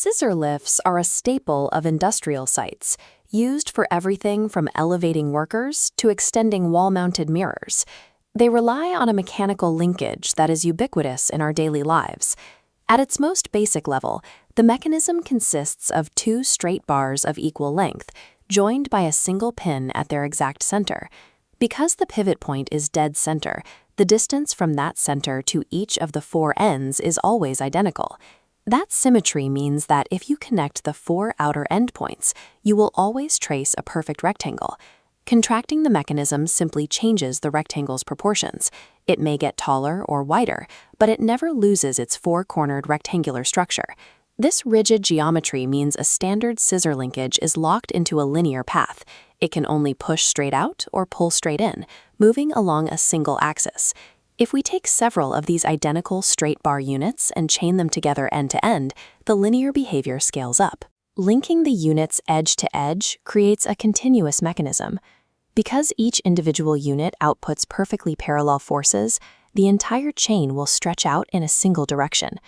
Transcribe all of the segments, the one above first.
Scissor lifts are a staple of industrial sites, used for everything from elevating workers to extending wall-mounted mirrors. They rely on a mechanical linkage that is ubiquitous in our daily lives. At its most basic level, the mechanism consists of two straight bars of equal length, joined by a single pin at their exact center. Because the pivot point is dead center, the distance from that center to each of the four ends is always identical. That symmetry means that if you connect the four outer endpoints, you will always trace a perfect rectangle. Contracting the mechanism simply changes the rectangle's proportions. It may get taller or wider, but it never loses its four-cornered rectangular structure. This rigid geometry means a standard scissor linkage is locked into a linear path. It can only push straight out or pull straight in, moving along a single axis. If we take several of these identical straight bar units and chain them together end to end, the linear behavior scales up. Linking the units edge to edge creates a continuous mechanism. Because each individual unit outputs perfectly parallel forces, the entire chain will stretch out in a single direction.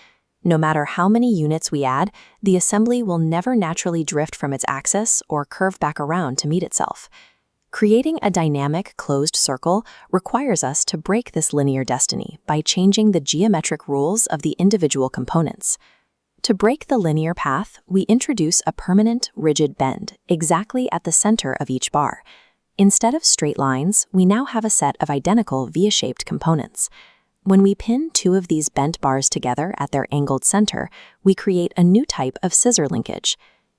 No matter how many units we add, the assembly will never naturally drift from its axis or curve back around to meet itself. Creating a dynamic, closed circle requires us to break this linear destiny by changing the geometric rules of the individual components. To break the linear path, we introduce a permanent, rigid bend exactly at the center of each bar. Instead of straight lines, we now have a set of identical V-shaped components. When we pin two of these bent bars together at their angled center, we create a new type of scissor linkage.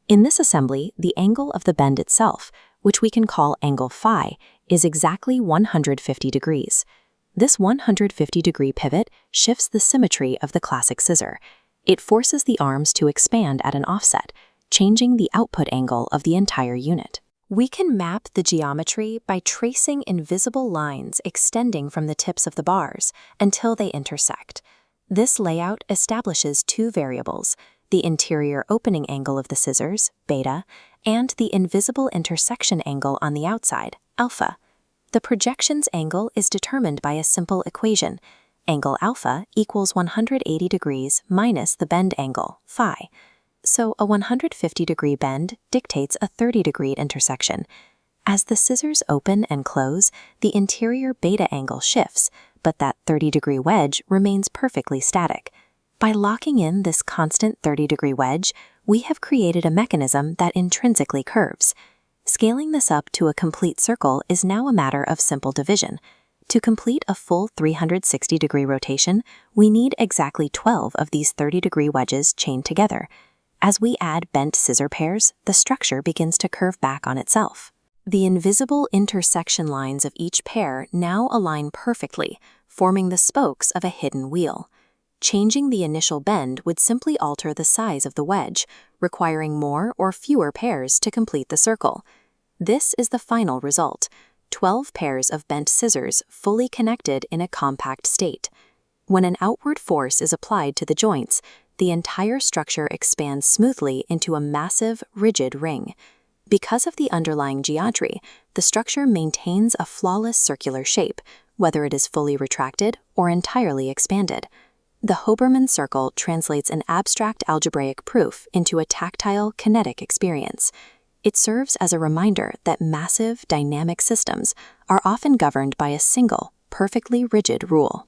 In this assembly, the angle of the bend itself, which we can call angle phi, is exactly 150 degrees. This 150-degree pivot shifts the symmetry of the classic scissor. It forces the arms to expand at an offset, changing the output angle of the entire unit. We can map the geometry by tracing invisible lines extending from the tips of the bars until they intersect. This layout establishes two variables: the interior opening angle of the scissors, beta, and the invisible intersection angle on the outside, alpha. The projections angle is determined by a simple equation. Angle alpha equals 180 degrees minus the bend angle, phi. So a 150-degree bend dictates a 30-degree intersection. As the scissors open and close, the interior beta angle shifts, but that 30-degree wedge remains perfectly static. By locking in this constant 30-degree wedge, we have created a mechanism that intrinsically curves. Scaling this up to a complete circle is now a matter of simple division. To complete a full 360-degree rotation, we need exactly 12 of these 30-degree wedges chained together. As we add bent scissor pairs, the structure begins to curve back on itself. The invisible intersection lines of each pair now align perfectly, forming the spokes of a hidden wheel. Changing the initial bend would simply alter the size of the wedge, requiring more or fewer pairs to complete the circle. This is the final result: 12 pairs of bent scissors fully connected in a compact state. When an outward force is applied to the joints, the entire structure expands smoothly into a massive, rigid ring. Because of the underlying geometry, the structure maintains a flawless circular shape, whether it is fully retracted or entirely expanded. The Hoberman circle translates an abstract algebraic proof into a tactile, kinetic experience. It serves as a reminder that massive, dynamic systems are often governed by a single, perfectly rigid rule.